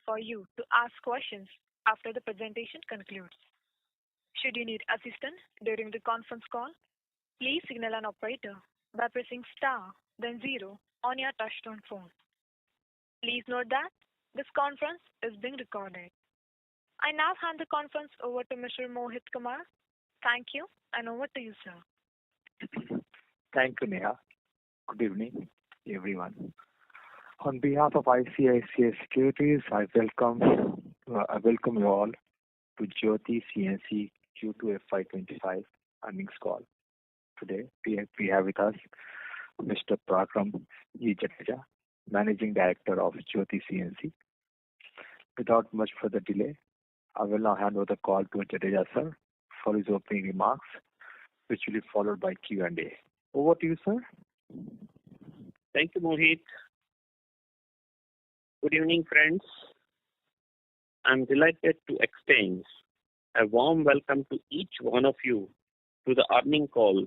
for you to ask questions after the presentation concludes. Should you need assistance during the conference call, please signal an operator by pressing star, then zero on your touchtone phone. Please note that this conference is being recorded. I now hand the conference over to Mr. Mohit Kumar. Thank you, and over to you, sir. Thank you, Neha. Good evening, everyone. On behalf of ICICI Securities, I welcome you all to Jyoti Cnc Q2 FY25 earnings call. Today, we have with us Mr. Prakram G. Jadeja, Managing Director of Jyoti Cnc. Without much further delay, I will now hand over the call to Jadeja sir for his opening remarks, which will be followed by Q&A. Over to you, sir. Thank you, Mohit. Good evening, friends. I'm delighted to extend a warm welcome to each one of you to the earnings call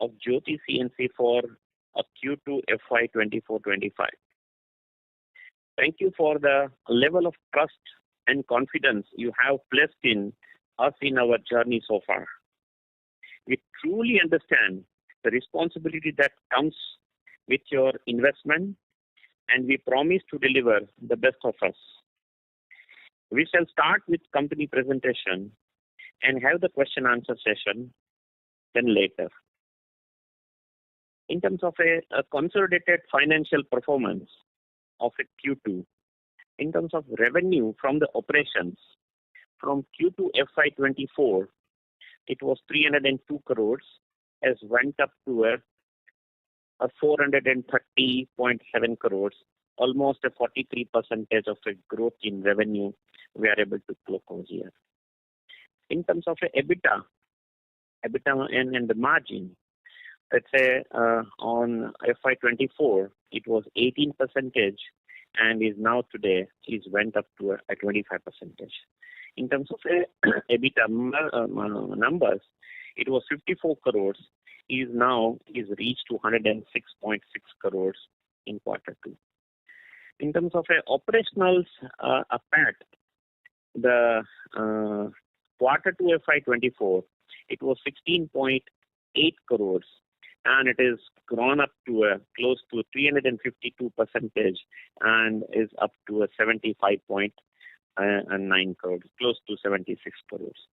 of Jyoti Cnc for a Q2 FY24-25. Thank you for the level of trust and confidence you have placed in us in our journey so far. We truly understand the responsibility that comes with your investment, and we promise to deliver the best of us. We shall start with company presentation and have the question answer session then later. In terms of a consolidated financial performance of a Q2, in terms of revenue from the operations from Q2 FY24, it was 302 crores as went up to a 430.7 crores, almost a 43% of a growth in revenue we are able to clock over here. In terms of a EBITDA and the margin, let's say on FY24, it was 18% and is now today went up to a 25%. In terms of EBITDA numbers, it was 54 crores, is reached to 106.6 crores in quarter two. In terms of operationals, PAT, the quarter two FY24, it was 16.8 crores and it is grown up to close to 352% and is up to a 75.9 crores, close to 76 crores.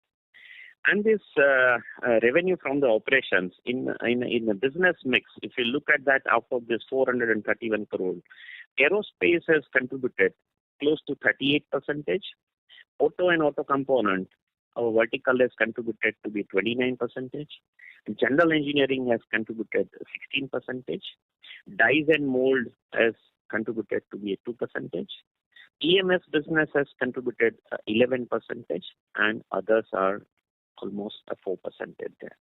And this revenue from the operations in the business mix, if you look at that, out of this 431 crores, aerospace has contributed close to 38%. Auto and auto component, our vertical has contributed to be 29%. General engineering has contributed 16%. Dies and mold has contributed to be 2%. EMS business has contributed 11%, and others are almost 4% there.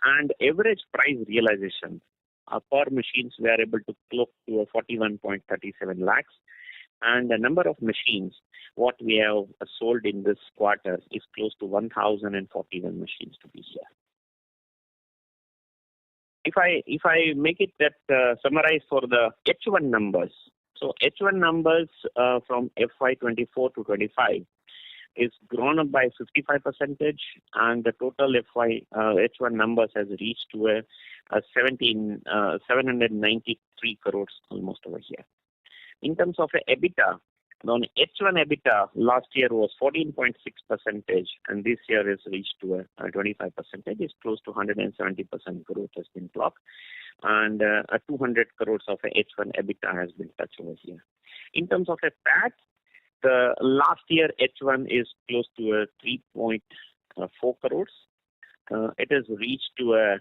And average price realization per machines we are able to clock to 41.37 lakhs, and the number of machines what we have sold in this quarter is close to 1,041 machines to be here. If I make it that summarize for the H1 numbers, so H1 numbers from FY24 to 25 is grown up by 55%, and the total H1 numbers has reached to 793 crores almost over here. In terms of EBITDA, on H1 EBITDA last year was 14.6%, and this year is reached to 25%. It's close to 170% growth has been clocked, and 200 crores of H1 EBITDA has been touched over here. In terms of a PAT, the last year H1 is close to 3.4 crores. It has reached to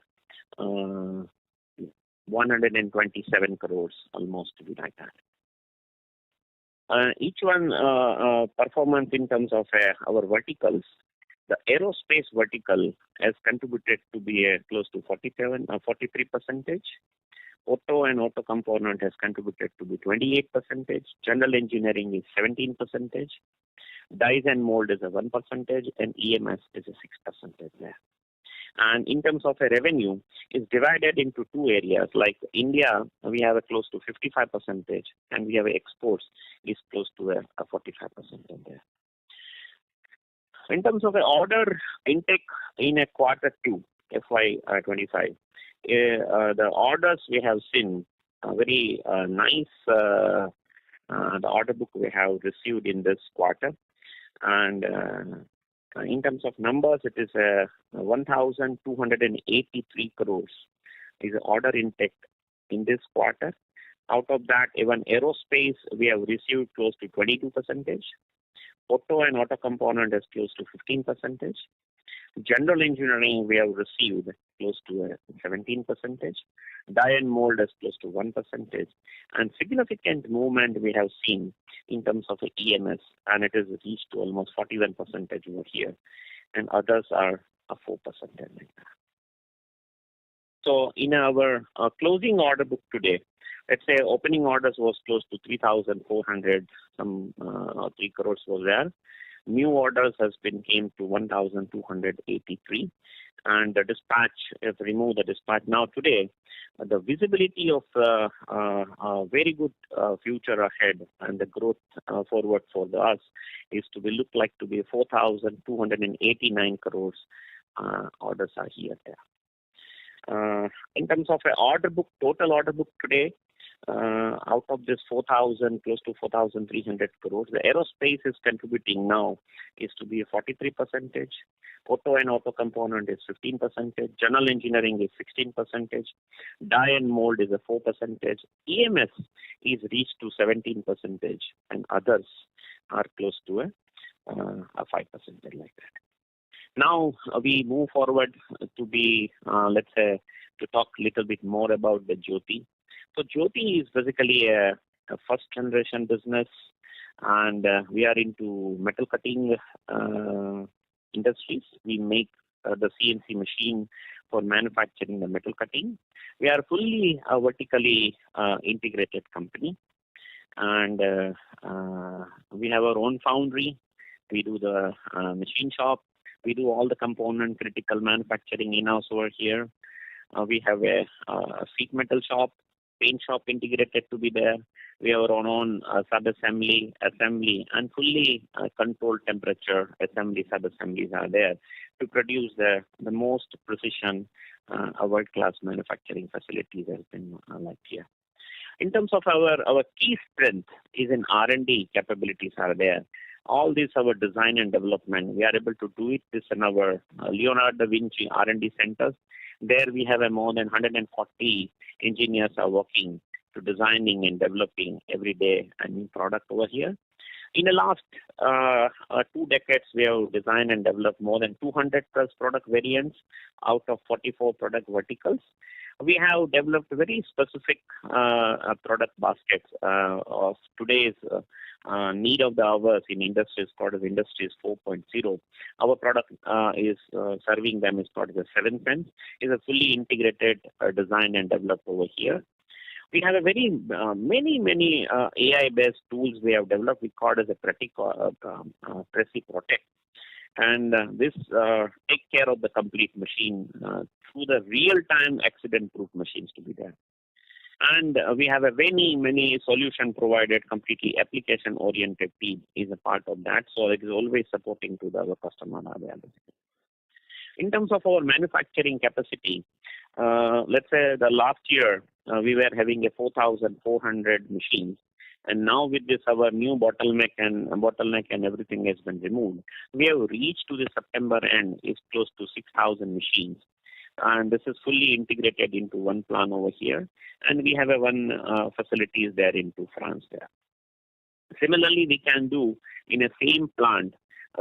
127 crores almost to be like that. Each one performance in terms of our verticals. The aerospace vertical has contributed to be close to 43%. Auto and auto component has contributed to be 28%. General engineering is 17%. Dies and mold is 1%, and EMS is 6% there. And in terms of a revenue, it's divided into two areas. Like India, we have a close to 55%, and we have exports is close to a 45% in there. In terms of the order intake in a quarter two, FY25, the orders we have seen very nice. The order book we have received in this quarter, and in terms of numbers, it is 1,283 crores is the order intake in this quarter. Out of that, even aerospace we have received close to 22%. Auto and auto component is close to 15%. General engineering we have received close to 17%. Die and mold is close to 1%. And significant movement we have seen in terms of EMS, and it is reached to almost 41% over here, and others are 4% like that. So in our closing order book today, let's say opening orders was close to 3,400, some 3 crores was there. New orders has been came to 1,283, and the dispatch, if we remove the dispatch now today, the visibility of a very good future ahead and the growth forward for us is to be look like to be 4,289 crores orders are here there. In terms of a order book, total order book today, out of this 4,000, close to 4,300 crores, the aerospace is contributing now is to be a 43%. Auto and auto component is 15%. General engineering is 16%. Die and mold is a 4%. EMS is reached to 17%, and others are close to a 5% like that. Now we move forward to be, let's say, to talk a little bit more about the Jyoti. So Jyoti is basically a first generation business, and we are into metal cutting industries. We make the CNC machine for manufacturing the metal cutting. We are fully vertically integrated company, and we have our own foundry. We do the machine shop. We do all the component critical manufacturing in-house over here. We have a sheet metal shop, paint shop integrated to be there. We have our own sub-assembly, assembly, and fully controlled temperature assembly, sub-assemblies are there to produce the most precision world-class manufacturing facilities has been like here. In terms of our key strength is in R&D capabilities are there. All this our design and development, we are able to do it this in our Leonardo da Vinci R&D centers. There we have more than 140 engineers are working to designing and developing every day a new product over here. In the last 2 decades, we have designed and developed more than 200 plus product variants out of 44 product verticals. We have developed very specific product baskets of today's need of the hours in industries called as Industries 4.0. Our product is serving them is called as 7 Sense. Is a fully integrated design and developed over here. We have a very many AI-based tools we have developed. We call it as a Preci Protect, and this take care of the complete machine through the real-time accident-proof machines to be there. And we have a many solution provided, completely application-oriented team is a part of that. So it is always supporting to our customer. In terms of our manufacturing capacity, let's say the last year we were having a 4,400 machines, and now with this our new bottleneck and everything has been removed. We have reached to the September end is close to 6,000 machines, and this is fully integrated into one plant over here, and we have a one facilities there into France there. Similarly, we can do in a same plant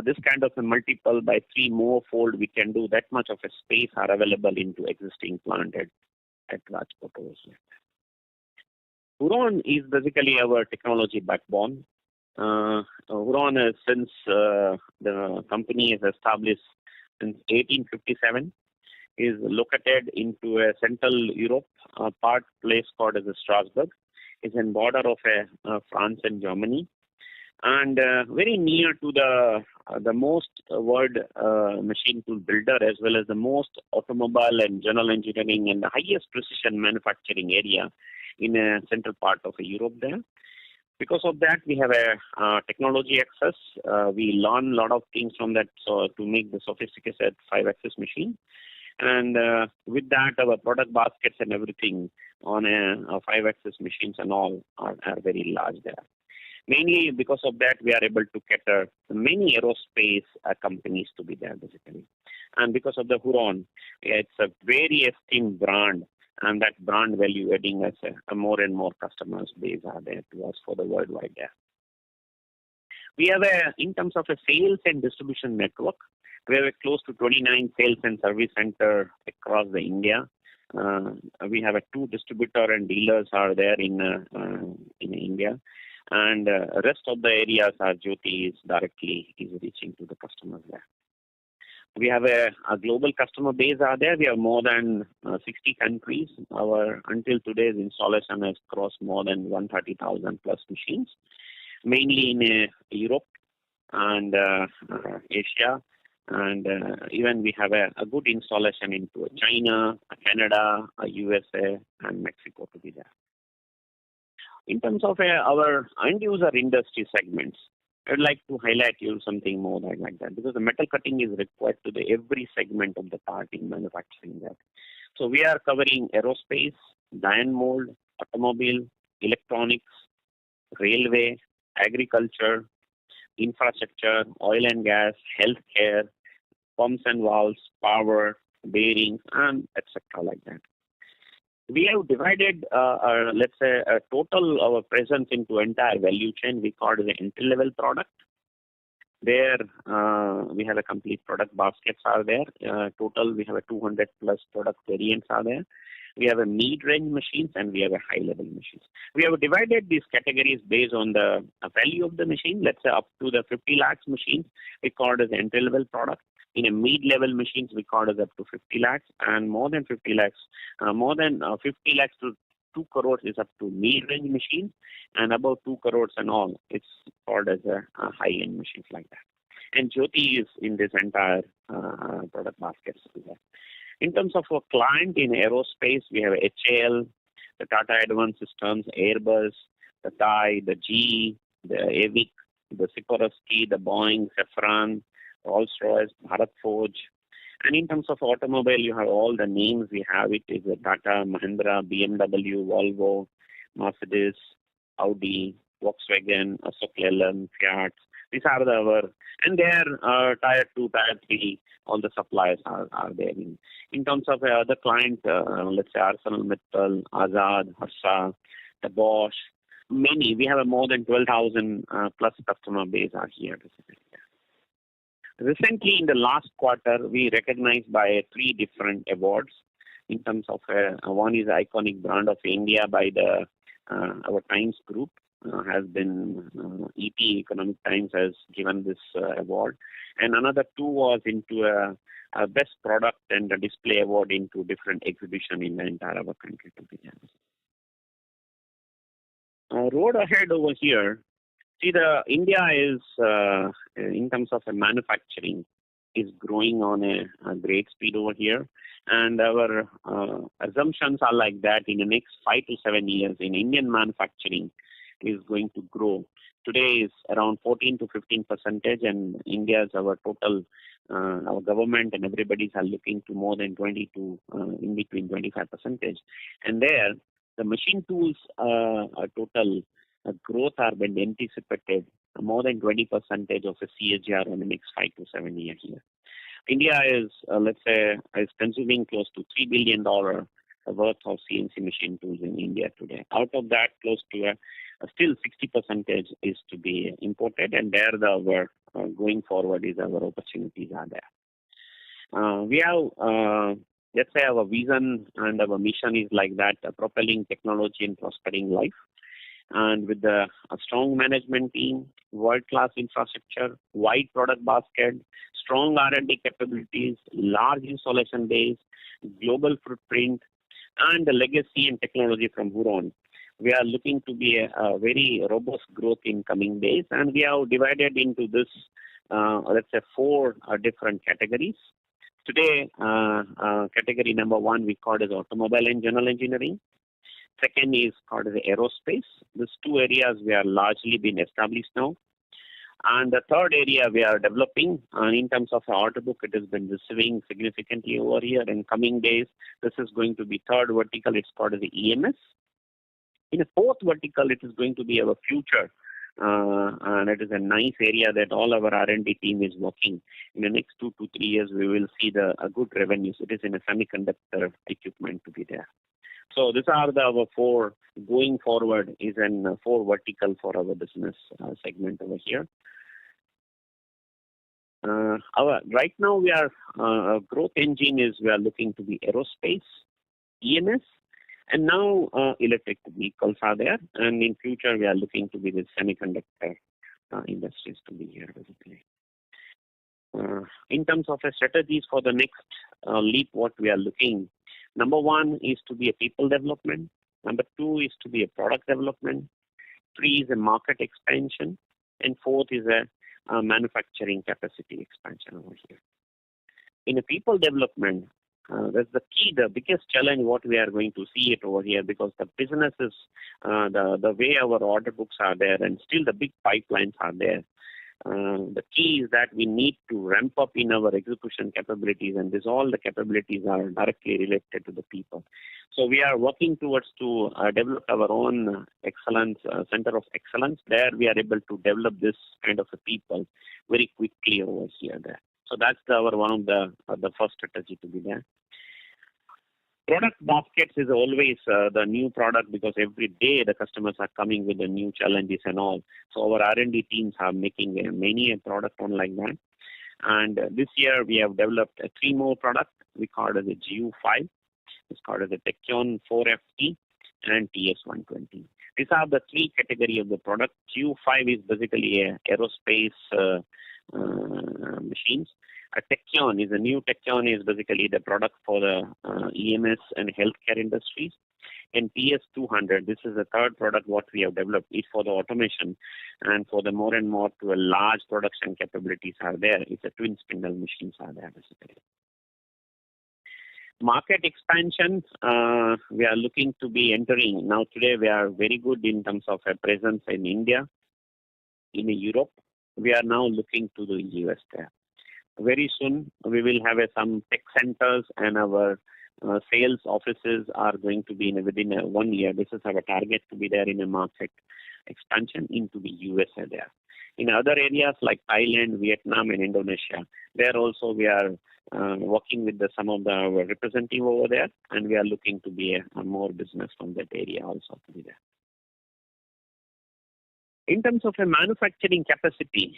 this kind of a multiple by 3 more fold. We can do that much of a space are available into existing plant at Rajkot over here. Huron is basically our technology backbone. Huron is since the company is established since 1857. Is located into a Central Europe place called as Strasbourg. Is in border of France and Germany. and very near to the most world machine tool builder, as well as the most automobile and general engineering and the highest precision manufacturing area in a central part of Europe there. Because of that, we have a technology access. We learn a lot of things from that to make the sophisticated 5-axis machine. And with that, our product baskets and everything on a 5-axis machines and all are very large there. Mainly because of that, we are able to cater many aerospace companies to be there, basically. And because of the Huron, it's a very esteemed brand, and that brand value adding as a more and more customers base are there to us for the worldwide there. We have in terms of a sales and distribution network, we have close to 29 sales and service center across the India. We have 2 distributor and dealers are there in India, and rest of the areas are Jyoti is reaching to the customers there. We have a global customer base are there. We have more than 60 countries. Our until today's installation has crossed more than 130,000 plus machines, mainly in Europe and Asia. And even we have a good installation into China, Canada, USA, and Mexico to be there. In terms of our end user industry segments, I'd like to highlight you something more like that, because the metal cutting is required to the every segment of the part in manufacturing that. So we are covering aerospace, die and mold, automobile, electronics, railway, agriculture, infrastructure, oil and gas, healthcare, pumps and valves, power, bearings, and etc. like that. We have divided, let's say, a total our presence into entire value chain. We call it the entry-level product. There, we have a complete product baskets are there. Total, we have a 200 plus product variants are there. We have a mid-range machines and we have a high-level machines. We have divided these categories based on the value of the machine. Let's say up to the 50 lakhs machines, we call it as entry-level product. In a mid-level machines, we call it up to 50 lakhs, and more than 50 lakhs, more than 50 lakhs to 2 crores is up to mid-range machines, and about 2 crores and all, it's called as a high-end machines like that. And Jyoti is in this entire product basket. In terms of our client in aerospace, we have HAL, the Tata Advanced Systems, Airbus, the Thai, the GE, the Avic, the Sikorsky, the Boeing, Safran, Rolls-Royce, Bharat Forge. And in terms of automobile, you have all the names we have. It is Tata, Mahindra, BMW, Volvo, Mercedes, Audi, Volkswagen, Ashok Leyland, Fiat. These are our, and there tier 2, tier 3, all the suppliers are there. In terms of other client, let's say Arsenal Mittal, Azad, Harsha, the Bosch, many. We have a more than 12,000 plus customer base are here. Recently, in the last quarter, we recognized by 3 different awards. In terms of one is iconic brand of India by the our Times Group. Has been ET Economic Times has given this award, and another 2 was into a best product and a display award into different exhibition in the entire our country. Road ahead over here. See, the India is in terms of manufacturing is growing on a great speed over here, and our assumptions are like that in the next 5 to 7 years in Indian manufacturing is going to grow. Today is around 14 to 15%, and India is our total, our government and everybody's are looking to more than 20 to in between 25%. And there, the machine tools total growth are been anticipated more than 20% of a CAGR in the next 5 to 7 years here. India is, let's say, is consuming close to $3 billion worth of CNC machine tools in India today. Out of that, close to still 60% is to be imported, and there our going forward is our opportunities are there. We have, let's say, our vision and our mission is like that, propelling technology and prospering life. And with a strong management team, world-class infrastructure, wide product basket, strong R&D capabilities, large installation base, global footprint, and the legacy and technology from Huron, we are looking to be a very robust growth in coming days, and we have divided into this, let's say, four different categories. Today, category number one we call as automobile and general engineering. Second is called as aerospace. These two areas we are largely been established now. And the third area we are developing in terms of our order book, it has been receiving significantly over here. In coming days, this is going to be third vertical. It's called as the EMS. In a fourth vertical, it is going to be our future. And it is a nice area that all our R&D team is working. In the next 2 to 3 years, we will see a good revenues. It is in a semiconductor equipment to be there. So these are our four going forward is an four vertical for our business segment over here. Right now we are growth engine is we are looking to be aerospace, EMS, and now electric vehicles are there, and in future we are looking to be the semiconductor industries to be here basically. In terms of strategies for the next leap, what we are looking, number one is to be a people development. Number two is to be a product development. Three is a market expansion, and fourth is a manufacturing capacity expansion over here. In a people development, that's the key, the biggest challenge what we are going to see it over here, because the business is the way our order books are there and still the big pipelines are there. The key is that we need to ramp up in our execution capabilities, and all the capabilities are directly related to the people. So we are working towards to develop our own excellence, center of excellence. There we are able to develop this kind of a people very quickly over here there. So that's our one of the first strategy to be there. Product baskets is always the new product, because every day the customers are coming with the new challenges and all. So our R&D teams are making many a product on like that. And this year we have developed 3 more products. We call it as a GU5. It's called as a Techion 4FT and TS120. These are the 3 category of the product. GU5 is basically a aerospace machines. A Techion is a new Techion is basically the product for the EMS and healthcare industries. And TS200, this is the third product what we have developed. It's for the automation and for the more and more to a large production capabilities are there. It's a twin spindle machines are there basically. Market expansion, we are looking to be entering. Now today we are very good in terms of a presence in India, in Europe. We are now looking to the US there. Very soon we will have some tech centers, and our sales offices are going to be within 1 year. This is our target to be there in a market expansion into the USA there. In other areas like Thailand, Vietnam, and Indonesia, there also we are working with some of the representative over there, and we are looking to be a more business from that area also to be there. In terms of a manufacturing capacity,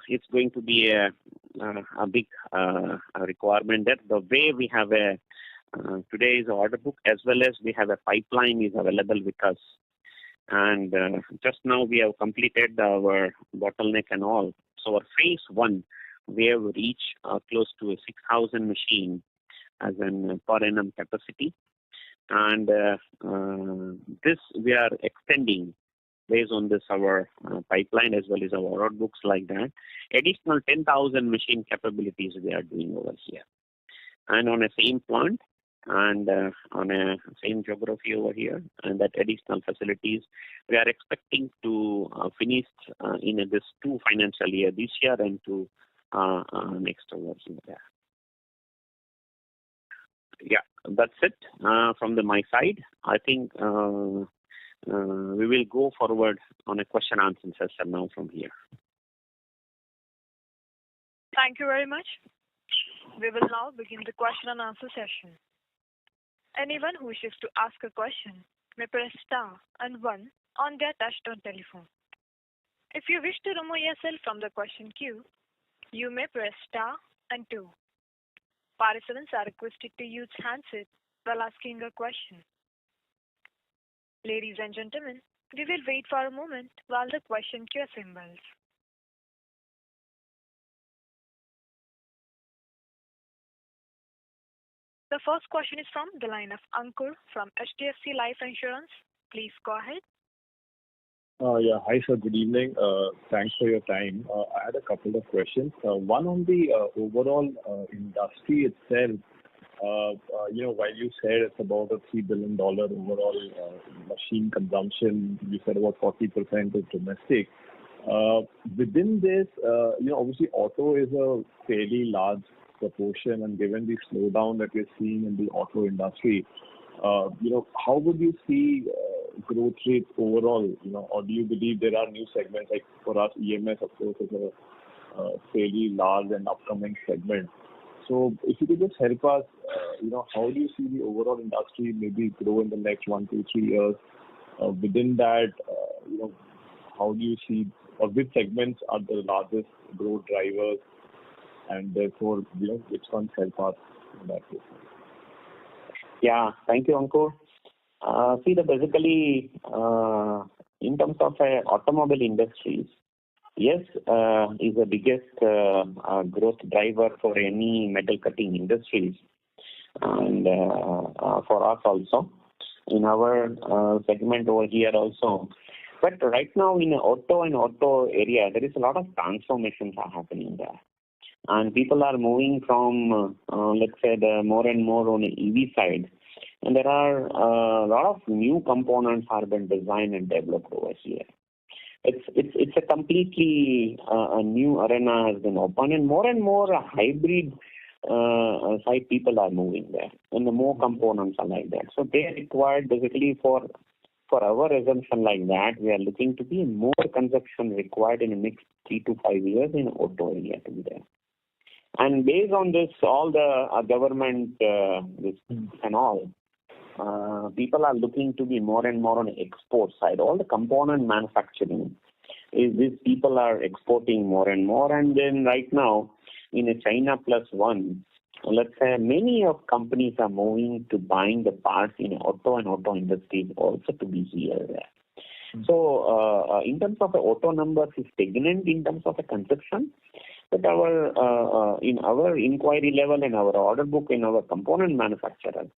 it's going to be a big requirement that the way we have today's order book as well as we have a pipeline is available with us. And just now we have completed our bottleneck and all. So our phase 1, we have reached close to a 6,000 machine as an per annum capacity. And this we are extending based on this our pipeline as well as our order books like that. Additional 10,000 machine capabilities we are doing over here. And on a same plant and on a same geography over here, and that additional facilities, we are expecting to finish in this 2 financial year, this year and to next over here. Yeah, that's it from my side. I think we will go forward on a question answer session now from here. Thank you very much. We will now begin the question and answer session. Anyone who wishes to ask a question may press star and 1 on their touchtone telephone. If you wish to remove yourself from the question queue, you may press star and 2. Participants are requested to use handset while asking a question. Ladies and gentlemen, we will wait for a moment while the question queue assembles. The first question is from the line of Ankur from HDFC Life Insurance. Please go ahead. Yeah. Hi, sir. Good evening. Thanks for your time. I had a couple of questions. One on the overall industry itself. While you said it's about a $3 billion overall machine consumption, you said about 40% is domestic. Within this, obviously auto is a fairly large proportion, and given the slowdown that we're seeing in the auto industry, how would you see growth rates overall? Or do you believe there are new segments like for us, EMS, of course, is a fairly large and upcoming segment. So if you could just help us, how do you see the overall industry maybe grow in the next 1 to 3 years? Within that, how do you see, or which segments are the largest growth drivers, and therefore, which ones help us in that case? Yeah, thank you, Ankur. Basically, in terms of automobile industries, yes, is the biggest growth driver for any metal cutting industries, and for us also in our segment over here also. But right now in auto area, there is a lot of transformations are happening there, and people are moving from let's say the more and more on the EV side, and there are a lot of new components have been designed and developed over here. It's a completely a new arena has been opened, and more hybrid side people are moving there, and the more components are like that. So they are required basically for our assumption like that, we are looking to be more consumption required in the next 3 to 5 years in auto area to be there. And based on this, all the government this and all, people are looking to be more and more on the export side. All the component manufacturing is these people are exporting more and more. And then right now, in a China plus one, let's say many of companies are moving to buying the parts in auto and auto industries also to be here there. So in terms of the auto numbers, is stagnant in terms of the consumption. But our in our inquiry level and our order book in our component manufacturers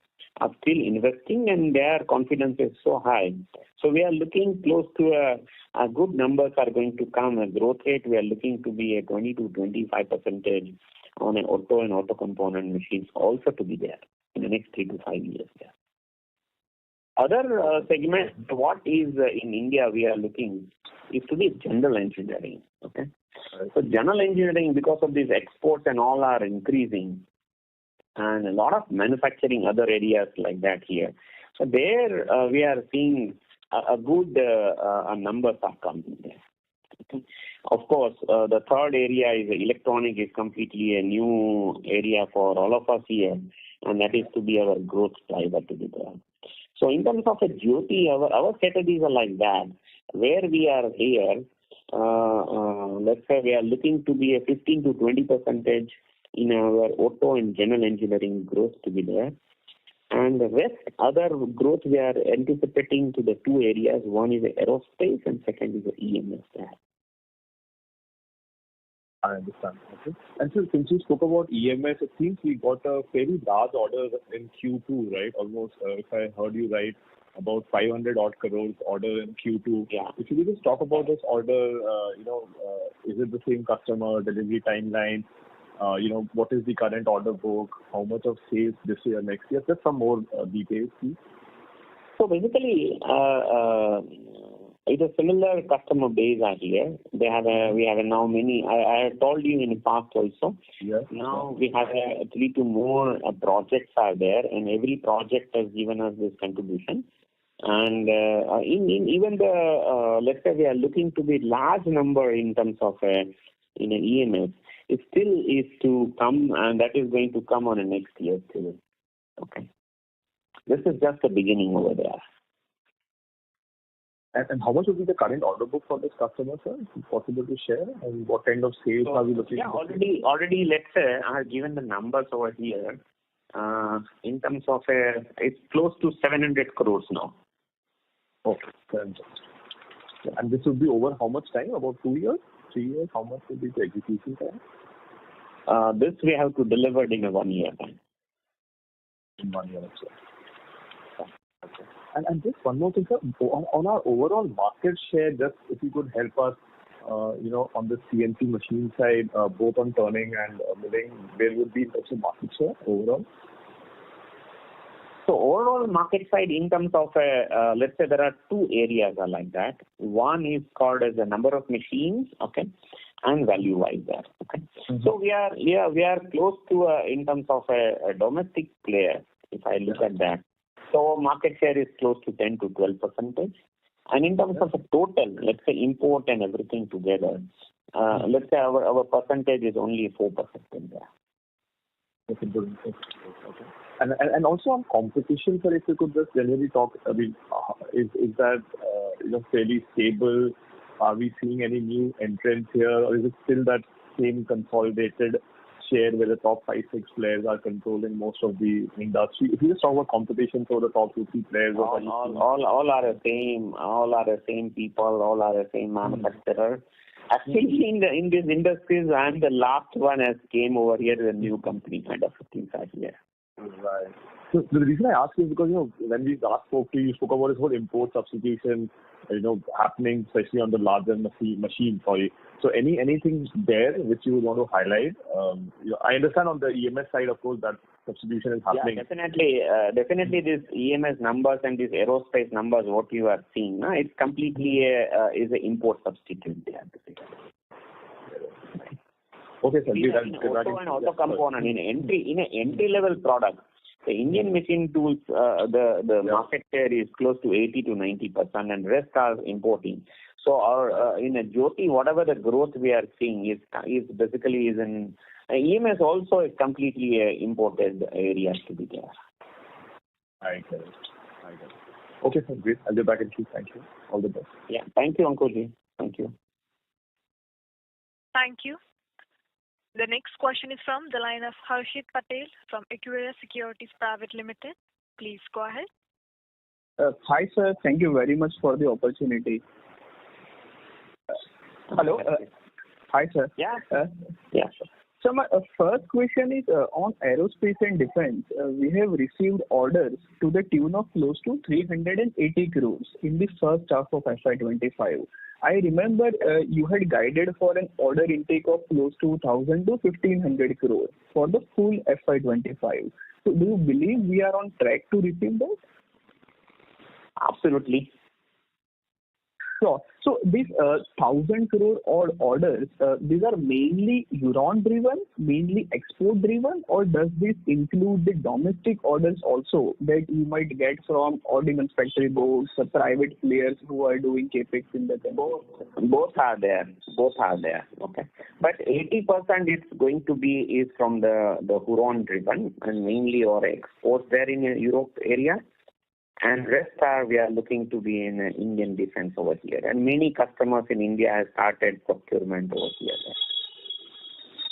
are still investing, and their confidence is so high. So we are looking close to a good numbers are going to come. A growth rate we are looking to be a 20 to 25% on an auto and auto component machines also to be there in the next 3 to 5 years. There. Other segment, what is in India we are looking is to be general engineering. Okay. So general engineering, because of these exports and all are increasing, and a lot of manufacturing other areas like that here. So there we are seeing a good numbers are coming there. Okay. Of course, the third area is electronic is completely a new area for all of us here, and that is to be our growth driver to be there. So in terms of a Jyoti, our strategies are like that, where we are here. Let's say we are looking to be a 15 to 20% in our auto and general engineering growth to be there. And the rest other growth we are anticipating to the two areas. One is the aerospace and second is the EMS there. I understand. Okay. And so since you spoke about EMS, it seems we got a fairly large order in Q2, right? Almost, if I heard you right, about 500 odd crores order in Q2. Yeah. If you could just talk about this order, is it the same customer, delivery timeline? What is the current order book? How much of sales this year, next year? Just some more details, please. So basically, it's a similar customer base are here. We have now many. I told you in the past also. Yes. Now we have 3 to more projects are there, and every project has given us this contribution. And in even the let's say we are looking to be large number in terms of in an EMS. It still is to come, and that is going to come on the next year too. Okay. This is just the beginning over there. And how much would be the current order book for this customer, sir? Is it possible to share? And what kind of sales are we looking at? Yeah, already, let's say, I have given the numbers over here. In terms of it's close to 700 crores now. Okay. And this would be over how much time? About 2 years? 3 years? How much would be the execution time? This we have to deliver in a 1 year time. In 1 year, actually. Okay. And just one more thing, sir. On our overall market share, just if you could help us, on the CNC machine side, both on turning and milling, where would be in terms of market share overall? So overall market side in terms of, let's say there are two areas are like that. One is called as the number of machines, okay, and value-wise there, okay. Mm-hmm. So we are close to in terms of a domestic player, if I look at that. So market share is close to 10 to 12%. And in terms of the total, let's say import and everything together, let's say our percentage is only 4% in there. Okay, good. Okay. And also on competition, sir, if you could just generally talk, I mean, is that fairly stable? Are we seeing any new entrants here, or is it still that same consolidated share where the top 5-6 players are controlling most of the industry? If you just talk about competition for the top 2-3 players, all are the same. All are the same people. All are the same manufacturer. Actually, in these industries, I'm the last one has came over here to a new company kind of things are here. Right. So the reason I ask is because when we last spoke to you, you spoke about this whole import substitution, happening especially on the larger machine. Sorry. So anything there which you would want to highlight? I understand on the EMS side, of course, that substitution is happening. Yeah, definitely these EMS numbers and these aerospace numbers, what you are seeing, it's completely is an import substitute there. Okay, sir. Also an auto component in an entry level product. The Indian machine tools, the market share is close to 80 to 90%, and rest are importing. So our in a Jyoti, whatever the growth we are seeing is basically is in EMS also is completely imported areas to be there. I get it. Okay, sir. Great. I'll get back in queue. Thank you. All the best. Yeah. Thank you, Ankuji. Thank you. Thank you. The next question is from the line of Harshit Patel from Equirus Securities Private Limited. Please go ahead. Hi, sir. Thank you very much for the opportunity. Hello. Hi, sir. Yeah. Yeah. So my first question is on aerospace and defense. We have received orders to the tune of close to 380 crores in the first half of FY25. I remember you had guided for an order intake of close to 1,000 to 1,500 crores for the full FY25. So do you believe we are on track to receive that? Absolutely. Sure. So these 1,000 crore orders, these are mainly Huron driven, mainly export driven, or does this include the domestic orders also that you might get from ordnance factory boards, private players who are doing capex in the country? Both are there. Okay. But 80% is going to be is from the Huron driven and mainly our exports there in the Europe area. And rest we are looking to be in Indian defense over here. And many customers in India have started procurement over here.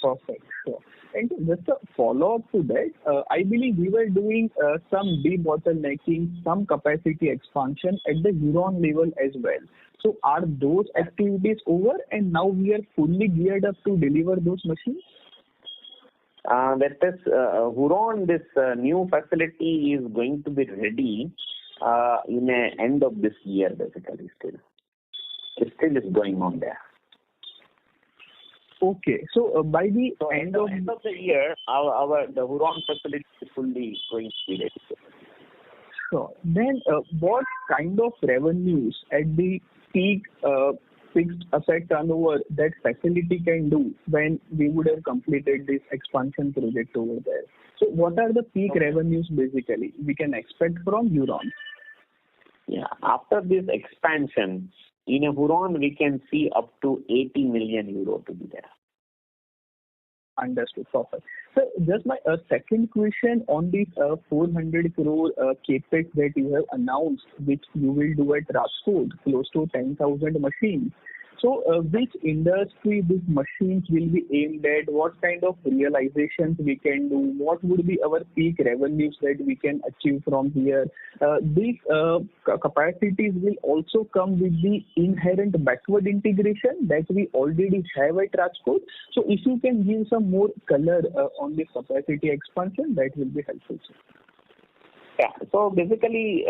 Perfect. Sure. And just a follow-up to that, I believe we were doing some debottlenecking, some capacity expansion at the Huron level as well. So are those activities over and now we are fully geared up to deliver those machines? That is Huron, this new facility is going to be ready in the end of this year, basically. It still is going on there. Okay, so by the end of the year, the Huron facility is fully going to be ready. Sure. Then what kind of revenues at the peak fixed asset turnover that facility can do when we would have completed this expansion project over there? So what are the peak revenues basically we can expect from Huron? Yeah, after this expansion, in a Huron we can see up to 80 million euro to be there. Understood. Perfect. So just my second question on this 400 crore capex that you have announced, which you will do at Rajkot, close to 10,000 machines. So which industry these machines will be aimed at? What kind of realizations we can do? What would be our peak revenues that we can achieve from here? These capacities will also come with the inherent backward integration that we already have at Rajkot. So if you can give some more color on this capacity expansion, that will be helpful, sir. Yeah. So basically,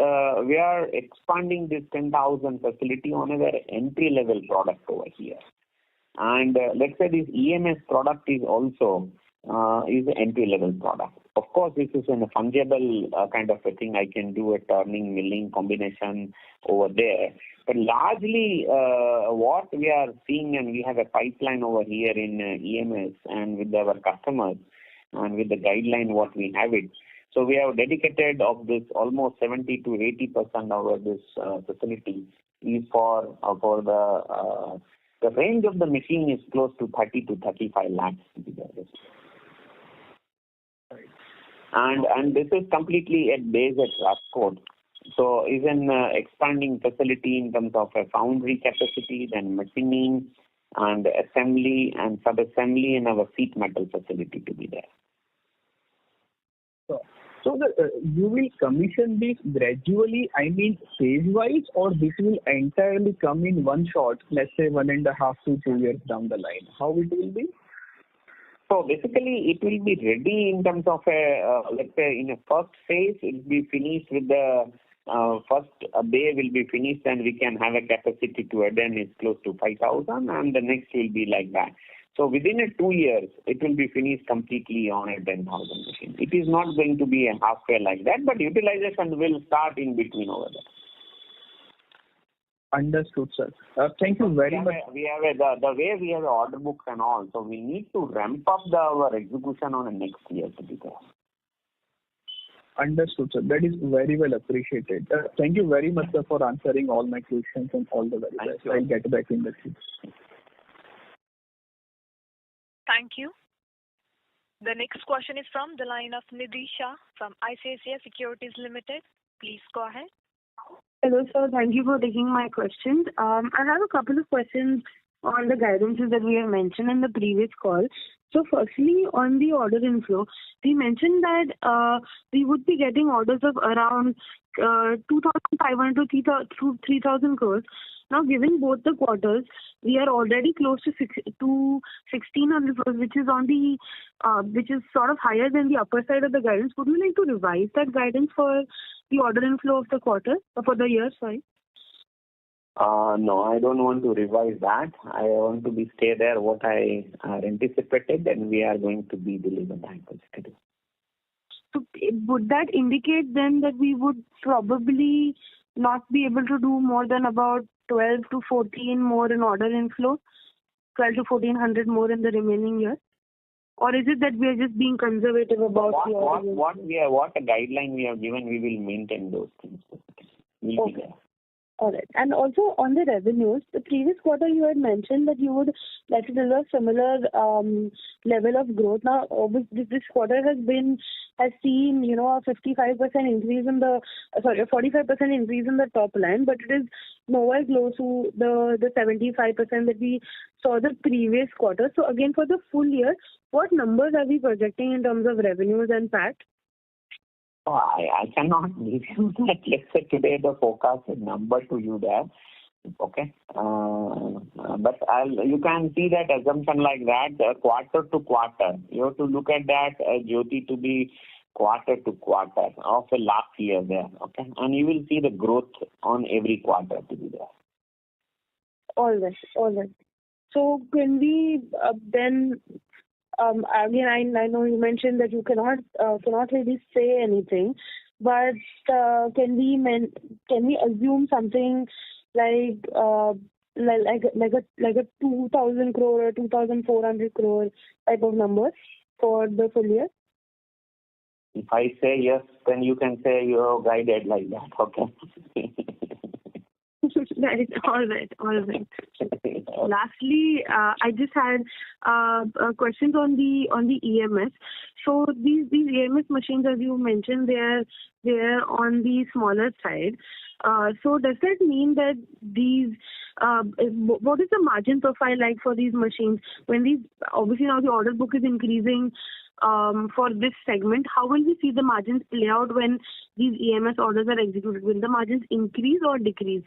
we are expanding this 10,000 facility on our entry-level product over here. And let's say this EMS product is also is an entry-level product. Of course, this is a fungible kind of a thing. I can do a turning, milling combination over there. But largely, what we are seeing, and we have a pipeline over here in EMS and with our customers and with the guideline what we have it. So we have dedicated of this almost 70 to 80% of this facility is for the range of the machine is close to 30 to 35 lakhs to be there. And this is completely at base at Rajkot. So is an expanding facility in terms of a foundry capacity, then machining and assembly and sub-assembly in our sheet metal facility to be there. So you will commission this gradually, I mean phase-wise, or this will entirely come in one shot, let's say 1.5 to 2 years down the line? How it will be? So basically, it will be ready in terms of let's say in a first phase, it will be finished with the first bay will be finished, and we can have a capacity to add in is close to 5,000, and the next will be like that. So within 2 years, it will be finished completely on a 10,000 machine. It is not going to be a halfway like that, but utilization will start in between over there. Understood, sir. Thank you very much. We have the way we have order books and all, so we need to ramp up our execution on the next year to be there. Understood, sir. That is very well appreciated. Thank you very much, sir, for answering all my questions, and all the very best. I'll get back in the queue. Thank you. The next question is from the line of Nidhi Shah from ICICI Securities Limited. Please go ahead. Hello, sir. Thank you for taking my questions. I have a couple of questions on the guidances that we have mentioned in the previous call. So firstly, on the order inflow, we mentioned that we would be getting orders of around 2,500 to 3,000 crores. Now, given both the quarters, we are already close to 1,600 crores, which is on the which is sort of higher than the upper side of the guidance. Would you like to revise that guidance for the order inflow of the quarter, for the year? Sorry. No, I don't want to revise that. I want to be stay there what I anticipated, and we are going to be delivered that. So would that indicate then that we would probably not be able to do more than about 12 to 14 more in order inflow, 12 to 1,400 more in the remaining year? Or is it that we are just being conservative about the order inflow? What a guideline we have given, we will maintain those things. Okay. All right. And also on the revenues, the previous quarter you had mentioned that you would like to deliver similar level of growth. Now, this quarter has seen, a 55% increase in the, 45% increase in the top line, but it is nowhere close to the 75% that we saw the previous quarter. So again, for the full year, what numbers are we projecting in terms of revenues and PAT? Oh, I cannot give you that. Let's say today the forecasted number to you there. Okay. But you can see that assumption like that quarter to quarter. You have to look at that, Jyoti, to be quarter to quarter of the last year there. Okay. And you will see the growth on every quarter to be there. All right. So can we then... again, I know you mentioned that you cannot really say anything, but can we assume something like a 2,000 crore or 2,400 crore type of numbers for the full year? If I say yes, then you can say you're guided like that. Okay. Right. All right. Lastly, I just had questions on the EMS. So these EMS machines, as you mentioned, they're on the smaller side. So does that mean that these what is the margin profile like for these machines when these, obviously now the order book is increasing for this segment? How will we see the margins play out when these EMS orders are executed? Will the margins increase or decrease?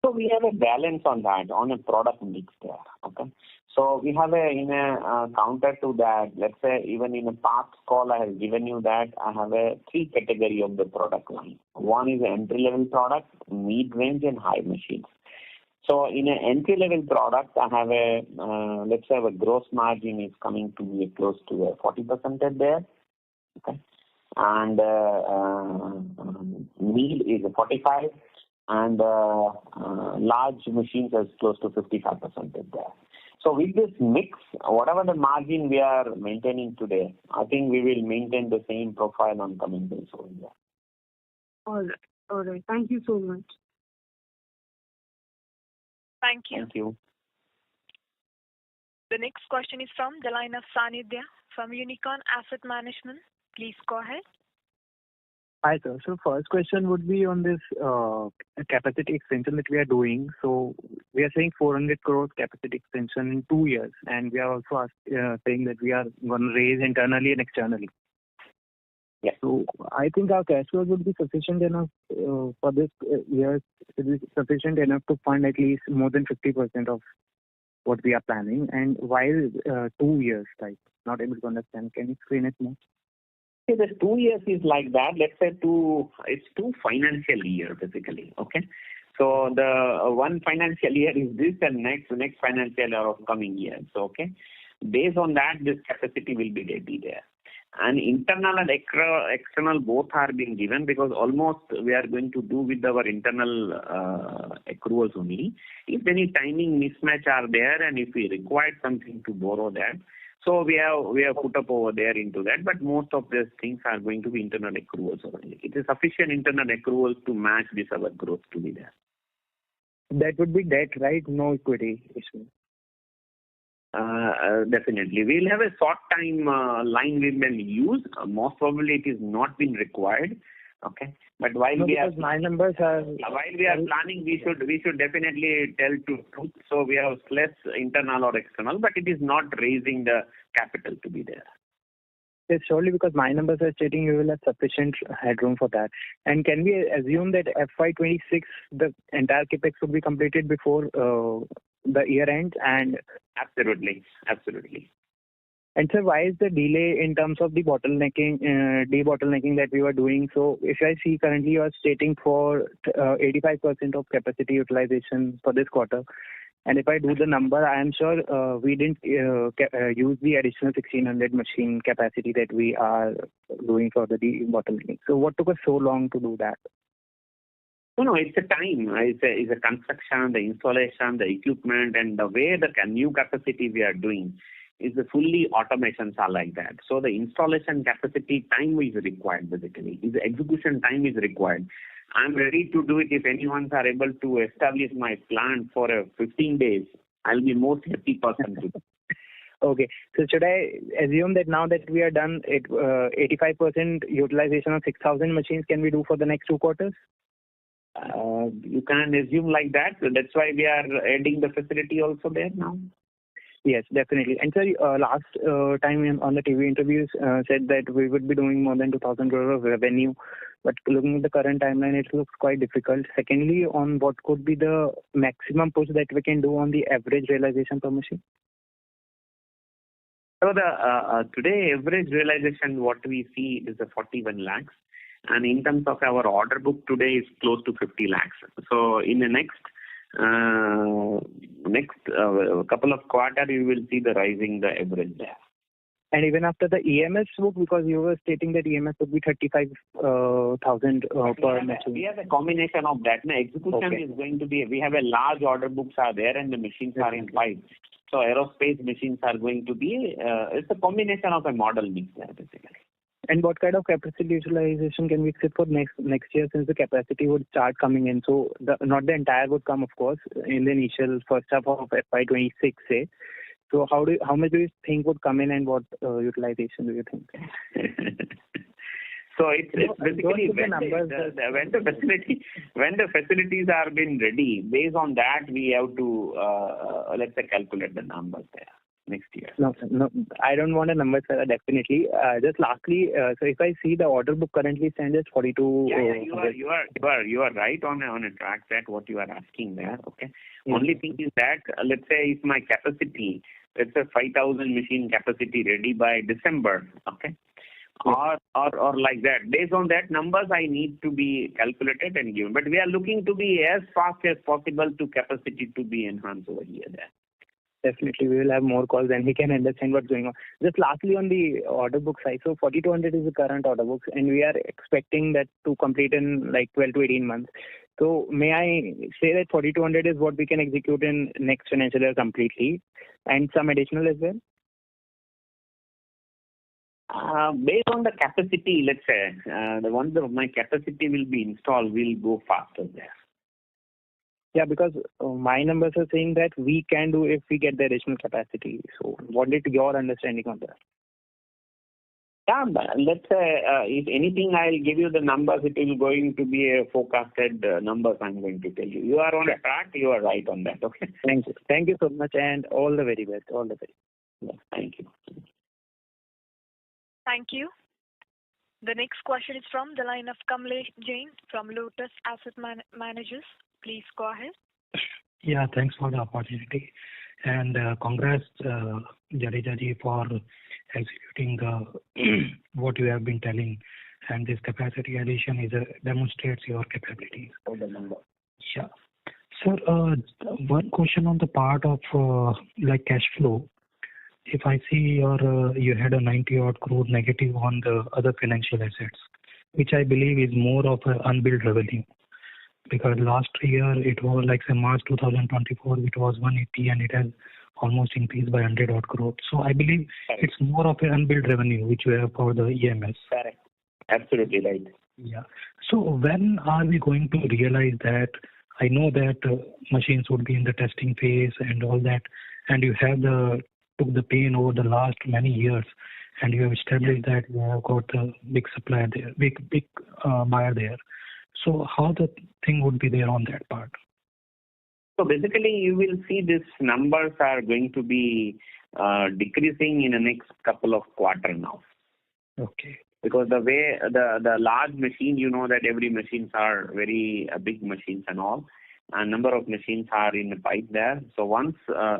So we have a balance on that, on a product mix there. Okay. So we have counter to that. Let's say even in a past call I have given you that I have three category of the product line. One is entry level product, mid range, and high machines. So in an entry level product, I have let's say a gross margin is coming to be close to 40% there. Okay. And mid is 45, and large machines is close to 55% there. So with this mix, whatever the margin we are maintaining today, I think we will maintain the same profile on coming days over here. All right. All right. Thank you so much. Thank you. Thank you. The next question is from the line of Sanidhya from Unicorn Asset Management. Please go ahead. Hi, sir. So first question would be on this capacity extension that we are doing. So we are saying 400 crores capacity extension in 2 years, and we are also saying that we are going to raise internally and externally. Yeah. So I think our cash flows would be sufficient enough for this year. It is sufficient enough to fund at least more than 50% of what we are planning. And while 2 years, like, not able to understand, can you explain it more? See, the 2 years is like that. Let's say it's 2 financial year basically. Okay. So the one financial year is this, and next financial year of coming years. So, okay. Based on that, this capacity will be ready there. And internal and external both are being given, because almost we are going to do with our internal accruals only. If any timing mismatch are there, and if we require something to borrow that, so we have put up over there into that. But most of these things are going to be internal accruals only. It is sufficient internal accruals to match this our growth to be there. That would be debt, right? No equity issue. Definitely. We'll have a short time line we will use. Most probably it is not been required. Okay. But while we are my numbers are planning, we should definitely tell to truth. So we have less internal or external, but it is not raising the capital to be there. Yes, surely, because my numbers are stating you will have sufficient headroom for that. And can we assume that FY26 the entire capex would be completed before the year ends? And absolutely. And sir, why is the delay in terms of the debottlenecking that we were doing? So if I see currently you are stating for 85% of capacity utilization for this quarter. And if I do the number, I am sure we didn't use the additional 1600 machine capacity that we are doing for the debottlenecking. So what took us so long to do that? No, it's a time. It's a construction, the installation, the equipment, and the way the new capacity we are doing is the fully automations are like that. So the installation capacity time is required basically. The execution time is required. I'm ready to do it. If anyone are able to establish my plant for 15 days, I'll be most happy person to. Okay. So should I assume that now that we are done, 85% utilization of 6,000 machines can we do for the next 2 quarters? You can assume like that. So that's why we are adding the facility also there now. Yes, definitely. And sir, last time on the TV interviews said that we would be doing more than 2,000 crore of revenue. But looking at the current timeline, it looks quite difficult. Secondly, on what could be the maximum push that we can do on the average realization per machine? So the today average realization what we see is 41 lakhs. And in terms of our order book today is close to 50 lakhs. So in the next couple of quarters, you will see the rising the average there. And even after the EMS book, because you were stating that EMS would be 35,000 per machine. We have a combination of that. Now, execution is going to be, we have a large order books are there and the machines are in pipe. So aerospace machines are going to be, it's a combination of a model mix there basically. And what kind of capacity utilization can we expect for next year, since the capacity would start coming in? So not the entire would come, of course, in the initial first half of FY26, say. So how much do you think would come in, and what utilization do you think? So it's basically when the facilities are been ready, based on that we have to let's say calculate the numbers there next year. No, no, I don't want a number, sir, definitely. Just lastly, so if I see the order book currently stands at 42. You are right on a track that what you are asking there. Okay. Yes. Only thing is that let's say if my capacity, let's say 5,000 machine capacity ready by December. Okay. Yes. Or like that. Based on that numbers, I need to be calculated and given. But we are looking to be as fast as possible to capacity to be enhanced over here. There. Definitely, we will have more calls and we can understand what's going on. Just lastly, on the order book side, so 4,200 is the current order book, and we are expecting that to complete in like 12 to 18 months. So may I say that 4,200 is what we can execute in next financial year completely, and some additional as well? Based on the capacity, let's say, the ones that my capacity will be installed will go faster there. Yeah, because my numbers are saying that we can do if we get the additional capacity. So what is your understanding on that? Yeah, but let's say if anything, I'll give you the numbers. It is going to be a forecasted numbers. I'm going to tell you. You are on a track. You are right on that. Okay. Thank you. Thank you so much, and all the very best. All the very best. Yeah, thank you. Thank you. The next question is from the line of Kamlesh Jain from Lotus Asset Managers. Please go ahead. Yeah, thanks for the opportunity. And congrats, Jadeja ji, for executing what you have been telling. And this capacity addition demonstrates your capabilities. Yeah. Sir, one question on the part of like cash flow. If I see you had a 90 odd crore negative on the other financial assets, which I believe is more of an unbilled revenue. Because last year it was like say March 2024, it was 180 and it has almost increased by 100 odd crore. So I believe it's more of an unbilled revenue which we have for the EMS. Correct. Absolutely right. Yeah. So when are we going to realize that? I know that machines would be in the testing phase and all that, and you have took the pain over the last many years, and you have established that you have got a big supplier there, big buyer there. So how the thing would be there on that part? So basically, you will see these numbers are going to be decreasing in the next couple of quarters now. Okay. Because the way the large machine, you know that every machines are very big machines and all. A number of machines are in the pipe there. So once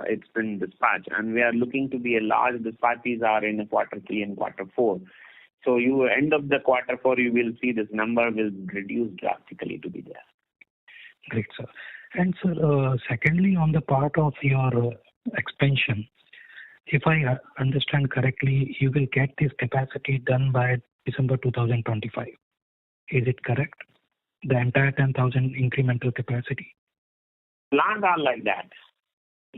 it's been dispatched, and we are looking to be a large dispatches are in quarter 3 and quarter 4. So you end of the quarter 4, you will see this number will reduce drastically to be there. Great, sir. And sir, secondly, on the part of your expansion, if I understand correctly, you will get this capacity done by December 2025. Is it correct? The entire 10,000 incremental capacity? Plans are like that.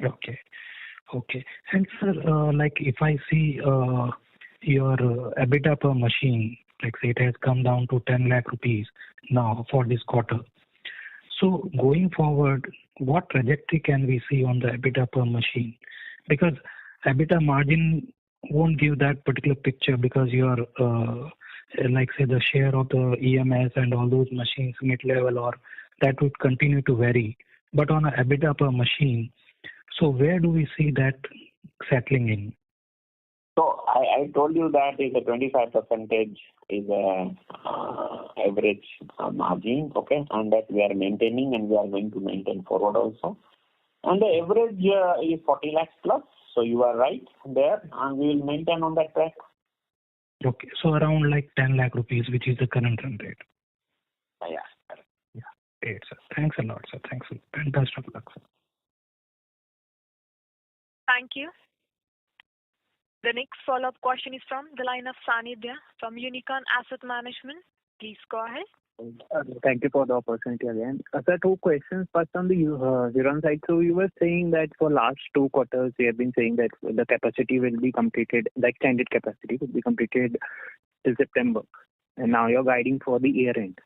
Okay. And sir, like if I see your EBITDA per machine, like say it has come down to 10 lakh rupees now for this quarter. So going forward, what trajectory can we see on the EBITDA per machine? Because EBITDA margin won't give that particular picture because your like say the share of the EMS and all those machines mid-level or that would continue to vary. But on a EBITDA per machine, so where do we see that settling in? So I told you that is a 25% is a average margin, okay, and that we are maintaining and we are going to maintain forward also. And the average is 40 lakhs plus. So you are right there, and we will maintain on that track. Okay, so around like 10 lakh rupees, which is the current run rate. Yeah. Yeah, great, sir. Thanks a lot, sir. Thanks a lot. And best of luck, sir. Thank you. The next follow-up question is from the line of Sanidhya from Unicorn Asset Management. Please go ahead. Thank you for the opportunity again. Sir, 2 questions. First on the Huron side. So you were saying that for last 2 quarters, you have been saying that the capacity will be completed, the extended capacity will be completed till September. And now you're guiding for the year end.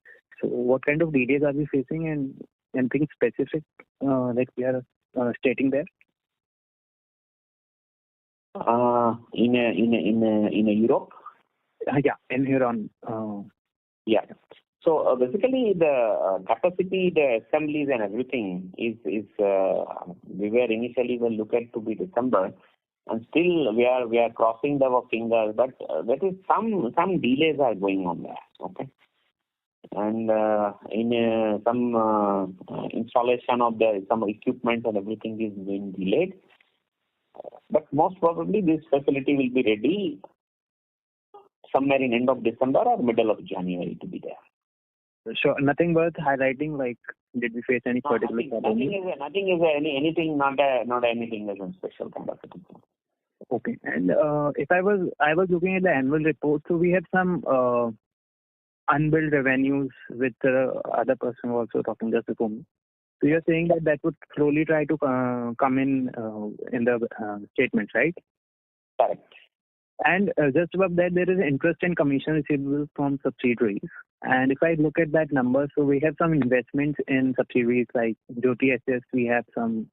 So what kind of delays are we facing and anything specific that we are stating there? In Europe? Yeah, in Huron. Yeah. So basically, the capacity, the assemblies and everything is we were initially will look at to be December, and still we are crossing our fingers, but there is some delays are going on there. Okay. And in some installation of some equipment and everything is being delayed. But most probably this facility will be ready somewhere in end of December or middle of January to be there. Sure. Nothing worth highlighting, like did we face any particular problem? Nothing is anything, not anything as a special kind of a thing. Okay. And if I was looking at the annual report, so we have some unbilled revenues with the other person also talking just before me. So you're saying that would slowly try to come in the statement, right? Correct. And just above that, there is interest and commission receivables from subsidiaries. And if I look at that number, so we have some investments in subsidiaries like Jyoti SS, we have some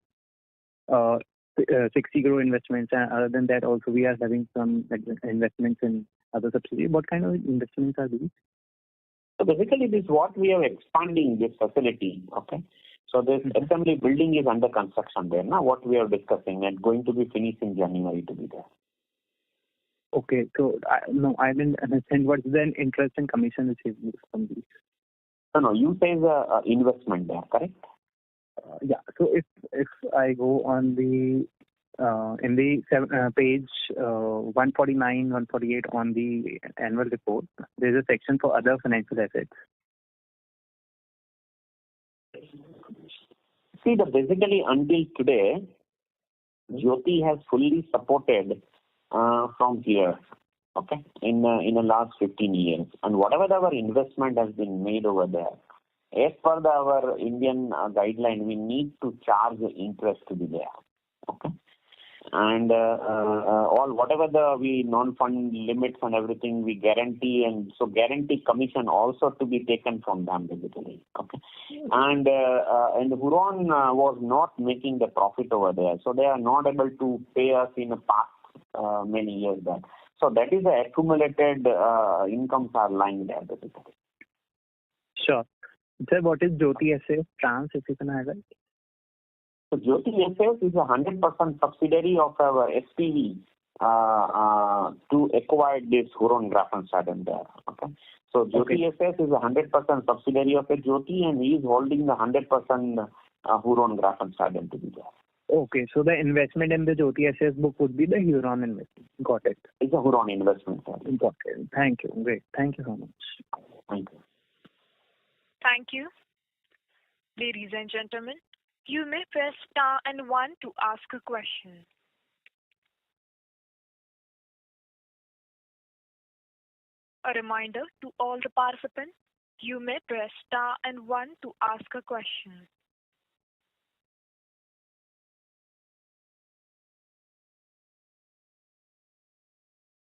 60 crore investments. And other than that, also we are having some investments in other subsidiaries. What kind of investments are these? So basically, this is what we are expanding this facility. Okay. So this assembly building is under construction there. Now, what we are discussing and going to be finished in January to be there. Okay. So I didn't understand what's the interest and commission receivables from these. No. You say the investment there, correct? Yeah. So if I go on the in the page 149, 148 on the annual report, there's a section for other financial assets. See, basically until today, Jyoti has fully supported from here, okay, in the last 15 years. And whatever our investment has been made over there, as per our Indian guideline, we need to charge the interest to be there, okay. And all whatever we non-fund limits and everything we guarantee, and so guarantee commission also to be taken from them basically, okay. And Huron was not making the profit over there, so they are not able to pay us in the past many years back. So that is the accumulated incomes are lying there basically. Sure. Sir, what is Jyoti SAS Trans, if you can highlight? So Jyoti SAS is a 100% subsidiary of our SPV to acquire this Huron Grafenstaden there. Okay. So Jyoti SAS is a 100% subsidiary of a Jyoti, and he is holding the 100% Huron Grafenstaden to be there. Okay. So the investment in the Jyoti SAS book would be the Huron investment. Got it. It's a Huron investment. Got it. Thank you. Great. Thank you so much. Thank you. Thank you. Ladies and gentlemen, you may press star and 1 to ask a question. A reminder to all the participants, you may press star and 1 to ask a question.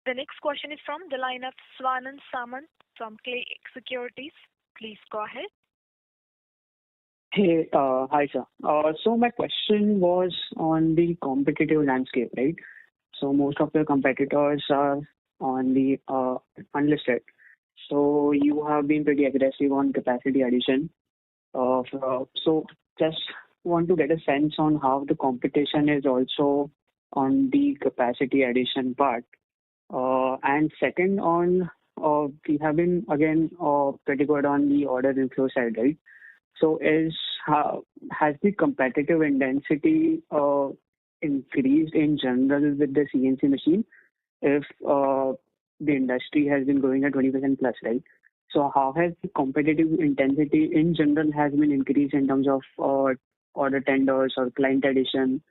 The next question is from the line of Swanand Samant from Clay Securities. Please go ahead. Hey, hi sir. So my question was on the competitive landscape, right? So most of your competitors are on the unlisted. So you have been pretty aggressive on capacity addition. So just want to get a sense on how the competition is also on the capacity addition part. And second on, we have been again pretty good on the order inflow side, right? So has the competitive intensity increased in general with the CNC machine? If the industry has been growing at 20% plus, right? So how has the competitive intensity in general has been increased in terms of order tenders or client addition?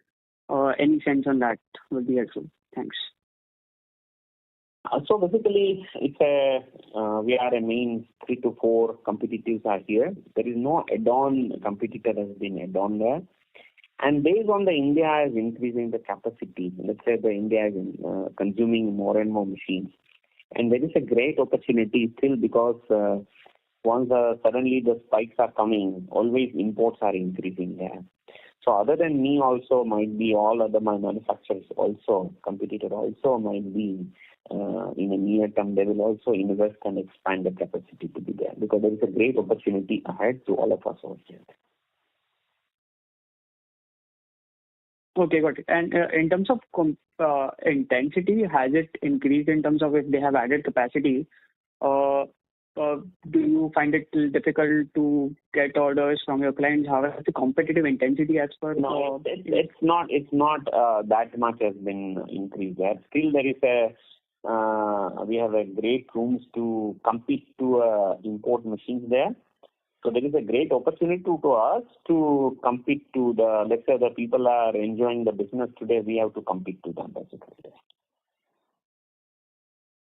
Any sense on that would be helpful. Thanks. So basically, we are a main 3 to 4 competitors are here. There is no add-on competitor has been add-on there. And based on the India is increasing the capacity, let's say the India is consuming more and more machines. And there is a great opportunity still because once suddenly the spikes are coming, always imports are increasing there. So other than me also might be all other my manufacturers also, competitor also might be in a near term, they will also invest and expand the capacity to be there because there is a great opportunity ahead to all of us over here. Okay, got it. And in terms of intensity, has it increased in terms of if they have added capacity? Uh, do you find it difficult to get orders from your clients? How is the competitive intensity as per? No, it's not that much has been increased there. Still, there is we have a great rooms to compete to import machines there. So there is a great opportunity to us to compete to the, let's say the people are enjoying the business today, we have to compete to them basically.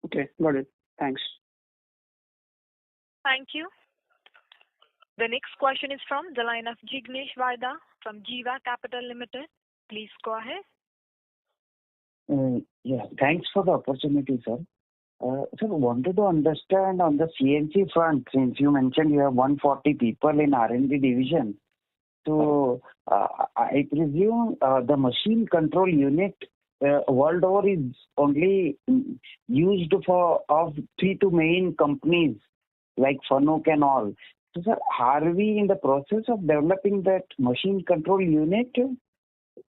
Okay, got it. Thanks. Thank you. The next question is from the line of Jignesh Vaida from Jiva Capital Limited. Please go ahead. Yeah, thanks for the opportunity, sir. Sir, wanted to understand on the CNC front, since you mentioned you have 140 people in R&D division. So I presume the machine control unit world over is only used for of 3 to main companies like Fanuc and all. So, sir, are we in the process of developing that machine control unit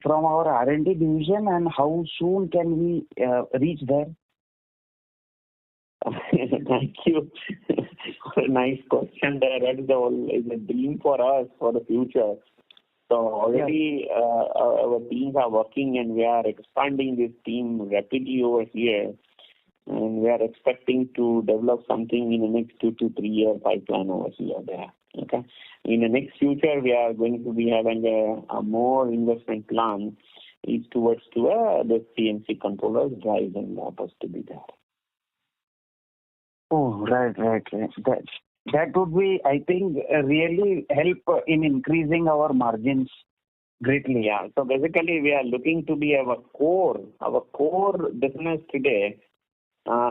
from our R&D division, and how soon can we reach there? Thank you. Nice question there. That is a dream for us for the future. So already our teams are working and we are expanding this team rapidly over here. And we are expecting to develop something in the next 2 to 3 year pipeline over here there. Okay. In the next future, we are going to be having a more investment plan is towards the CNC controllers, drives and motors to be there. Oh, right. That would be, I think, really help in increasing our margins greatly. Yeah. So basically, we are looking to be our core business today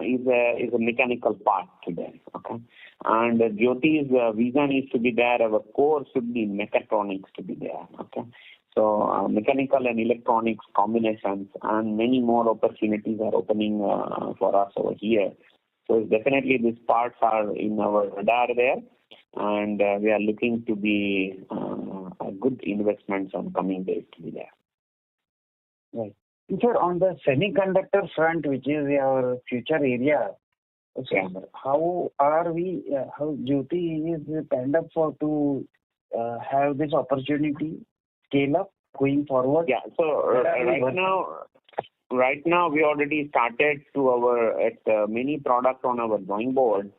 is a mechanical part today. Okay. And Jyoti's vision is to be there. Our core should be mechatronics to be there. Okay. So mechanical and electronics combinations and many more opportunities are opening for us over here. So definitely these parts are in our radar there, and we are looking to be a good investments on coming days to be there. Right. Sir, on the semiconductor front, which is our future area, so how are we, how Jyoti is kind of for to have this opportunity scale up going forward? Yeah, so right now we already started to many products on our drawing board,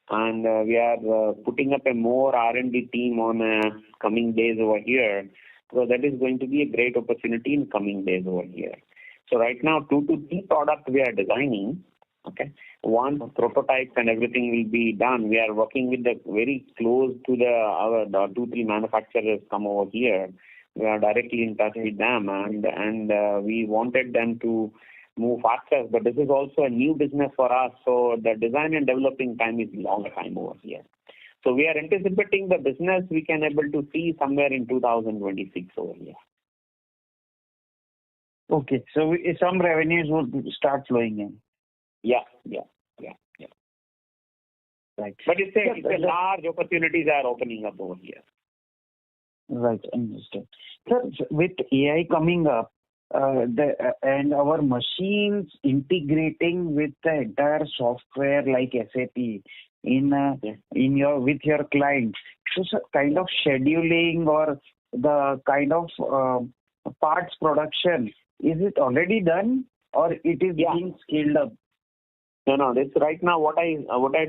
and we are putting up a more R&D team on coming days over here. So that is going to be a great opportunity in coming days over here. So right now 2 to 3 products we are designing. Okay, once prototypes and everything will be done, we are working with the very close to our 2-3 manufacturers come over here. We are directly in touch with them, and we wanted them to move faster. But this is also a new business for us, so the design and developing time is longer time over here. So we are anticipating the business we can able to see somewhere in 2026 over here. Okay, so some revenues will start flowing in. Yeah. Right. But it's a large opportunities are opening up over here. Right, understood. Sir, with AI coming up, and our machines integrating with the entire software like SAP with your clients, so kind of scheduling or the kind of parts production, is it already done or it is being scaled up? No. This right now what I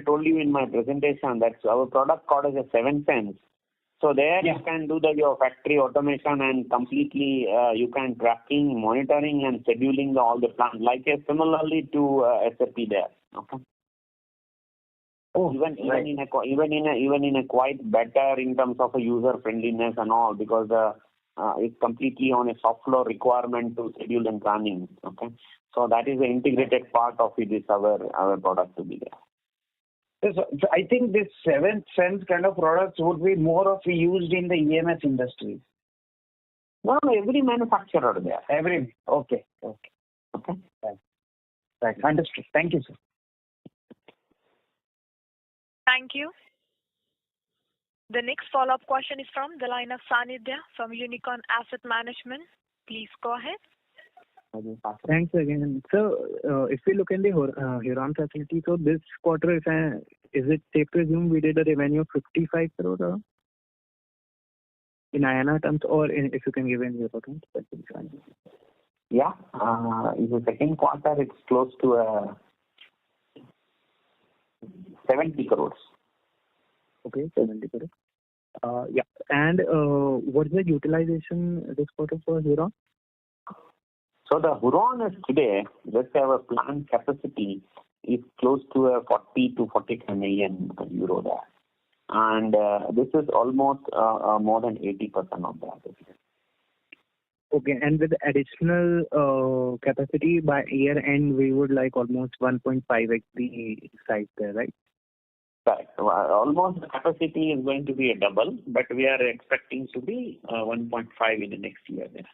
told you in my presentation. That's our product called as a 7 Sense. So there you can do your factory automation and completely you can tracking, monitoring and scheduling all the plants like similarly to SAP there. Okay. Oh, even in a quite better in terms of a user friendliness and all, because it's completely on a soft floor requirement to schedule and planning. Okay. So that is the integrated part of it is our product to be there. So I think this 7th Sense kind of products would be more of used in the EMS industry. No, every manufacturer there. Okay. Right. Understood. Thank you, sir. Thank you. The next follow-up question is from the line of Sanidhya from Unicorn Asset Management. Please go ahead. Thanks again. So, if we look in the Huron facility, so this quarter, is it safe to assume we did a revenue of 55 crore in INR terms, or if you can give in euro terms, that would be fine. Yeah, in the second quarter, it's close to 70 crores. Okay, 70 crore. Yeah. And what's the utilization this quarter for Huron? So the Huron is today, let's say our plant capacity is close to 40 to 45 million euro there. And this is almost more than 80% of that. Okay, and with additional capacity by year end, we would like almost 1.5x the size there, right? Right. Almost the capacity is going to be a double, but we are expecting to be 1.5 in the next year there.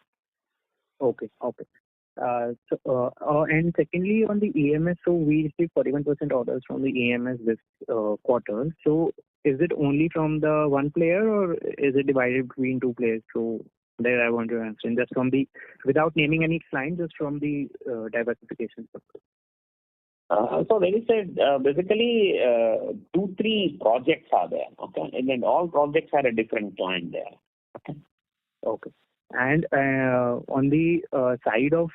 Okay. And secondly, on the EMS, so we received 41% orders from the EMS this quarter. So is it only from the one player, or is it divided between two players? So there I want to answer. And just from the, without naming any client, just from the diversification purpose. So when you said basically 2-3 projects are there, okay, and then all projects are a different client there. Okay. And on the side of,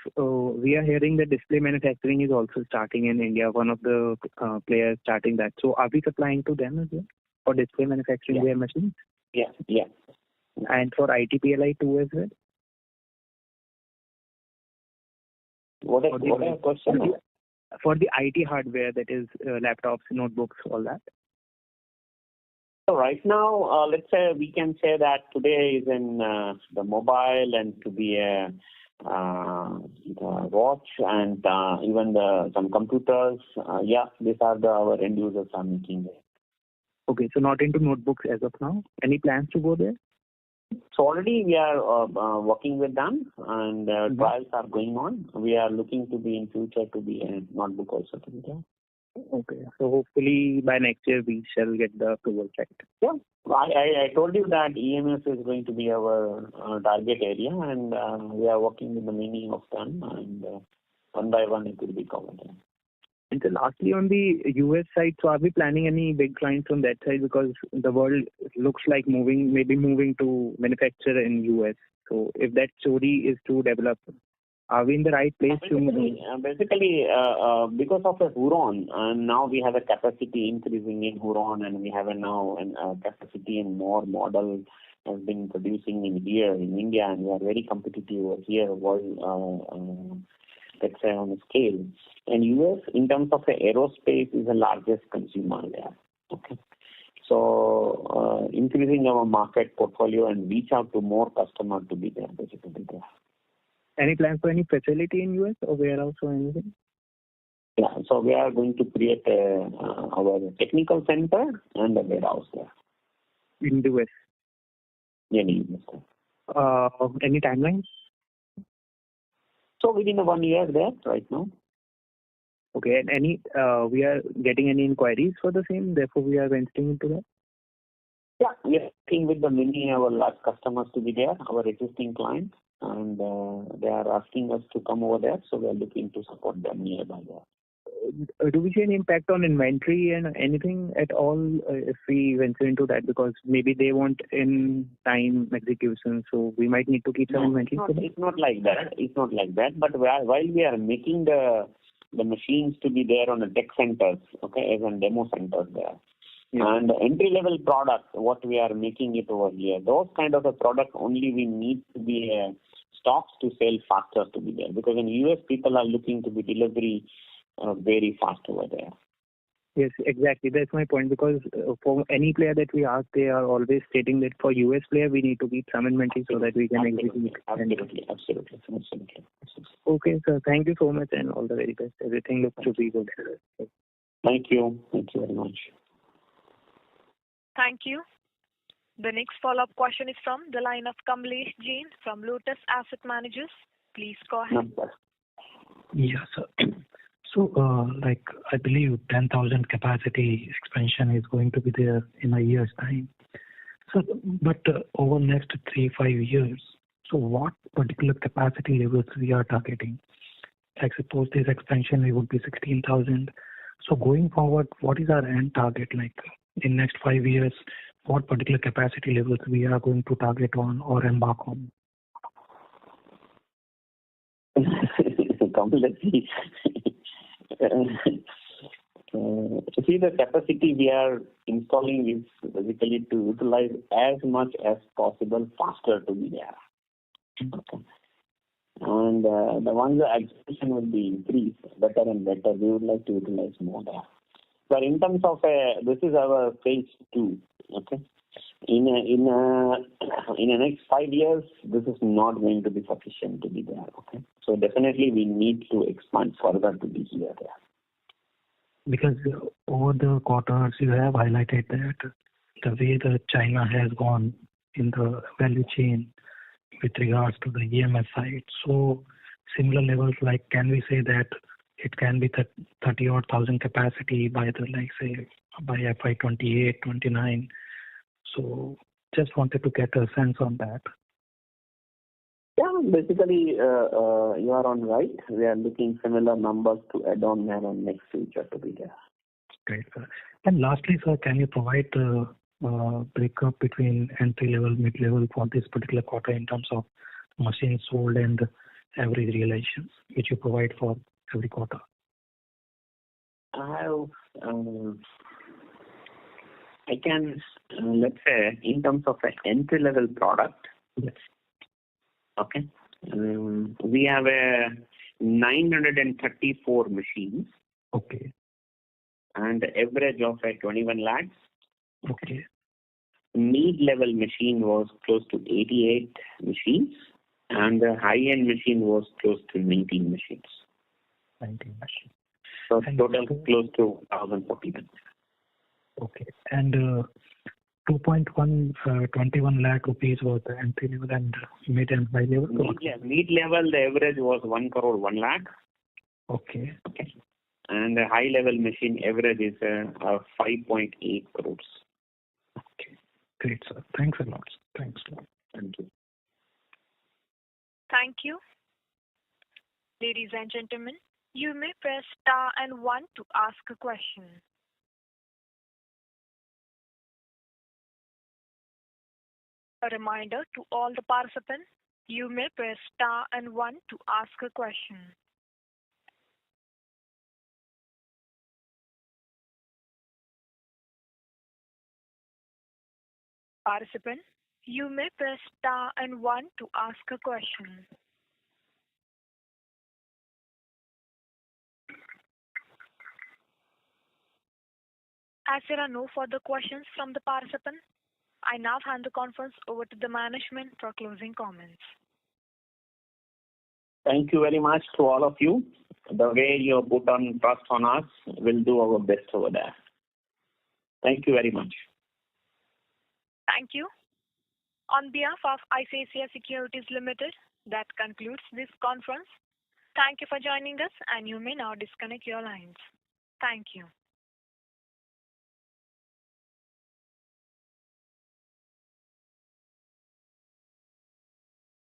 we are hearing that display manufacturing is also starting in India. One of the players starting that. So are we supplying to them as well for display manufacturing their machines? Yeah. And for ITPLI too as well? What is the question? For the IT hardware, that is laptops, notebooks, all that. So right now, let's say we can say that today is in the mobile and to be a the watch and even some computers. These are our end users are making there. Okay, so not into notebooks as of now. Any plans to go there? So already we are working with them and trials are going on. We are looking to be in future to be a notebook also to be there. Okay, so hopefully by next year we shall get the approval, right? Yeah, I told you that EMS is going to be our target area, and we are working with the many of them, and one by one it will be covered. And so lastly, on the US side, so are we planning any big clients on that side? Because the world looks like maybe moving to manufacture in US. So if that story is to develop, are we in the right place Basically, because of the Huron, and now we have a capacity increasing in Huron, and we have now a capacity in more models has been producing in here in India, and we are very competitive here world, let's say on the scale. And US, in terms of the aerospace, is the largest consumer there. Okay. So increasing our market portfolio and reach out to more customers to be there, basically there. Any plans for any facility in US or warehouse or anything? Yeah, so we are going to create our technical center and a warehouse there. In the US? Yeah, in the US. Any timelines? So within 1 year there right now. Okay, and we are getting any inquiries for the same, therefore we are venturing into that? Yeah, we are working with the many our large customers to be there, our existing clients, and they are asking us to come over there, so we are looking to support them nearby there. Do we see any impact on inventory and anything at all if we venture into that? Because maybe they want in time execution, so we might need to keep some inventory. It's not like that. It's not like that. But while we are making the machines to be there on the tech centers, okay, as on demo centers there. Yeah. And the entry-level product, what we are making it over here, those kind of a product only we need to be stocks to sell faster to be there. Because in US, people are looking to be delivery very fast over there. Yes, exactly. That's my point. Because for any player that we ask, they are always stating that for US player, we need to keep some inventory so that we can execute. Absolutely. Okay, sir. Thank you so much and all the very best. Everything looks to be good. Thank you. Thank you very much. Thank you. The next follow-up question is from the line of Kamlesh Jain from Lotus Asset Managers. Please go ahead. Yeah, sir. So, I believe 10,000 capacity expansion is going to be there in a year's time. So, but over next 3-5 years, so what particular capacity levels we are targeting? Like suppose this expansion we would be 16,000. So going forward, what is our end target? Like in next 5 years, what particular capacity levels we are going to target on or embark on? Completely. See, the capacity we are installing is basically to utilize as much as possible faster to be there. Okay. And the ones the execution will be increased better and better, we would like to utilize more there. But in terms of this is our phase 2. Okay. In the next 5 years, this is not going to be sufficient to be there. Okay. So definitely we need to expand further to be here there. Because over the quarters you have highlighted that the way the China has gone in the value chain with regards to the EMS side. So similar levels, like can we say that it can be 30-odd thousand capacity by the by FY28, 29. So just wanted to get a sense on that. Yeah, basically you are on right. We are looking similar numbers to add on there on next future to be there. Great, sir. And lastly, sir, can you provide the breakup between entry level, mid level for this particular quarter in terms of machines sold and average realizations, which you provide for every quarter? I can, let's say, in terms of an entry level product. Yes. Okay. We have 934 machines. Okay. And the average of 21 lakhs. Okay. Mid-level machine was close to 88 machines, and the high-end machine was close to 19 machines. 19 machines. So and total close to 1,041. Okay. And 21 lakh rupees was the entry level and mid and high level? Mid-level, the average was 1 crore 1 lakh. Okay. Okay. And the high-level machine average is 5.8 crores. Okay. Great, sir. Thanks a lot. Thanks a lot. Thank you. Thank you. Ladies and gentlemen, you may press star and 1 to ask a question. A reminder to all the participants, you may press star and 1 to ask a question. Participant, you may press star and 1 to ask a question. As there are no further questions from the participant, I now hand the conference over to the management for closing comments. Thank you very much to all of you. The way you put on trust on us, we'll do our best over there. Thank you very much. Thank you. On behalf of ICICI Securities Limited, that concludes this conference. Thank you for joining us, and you may now disconnect your lines. Thank you.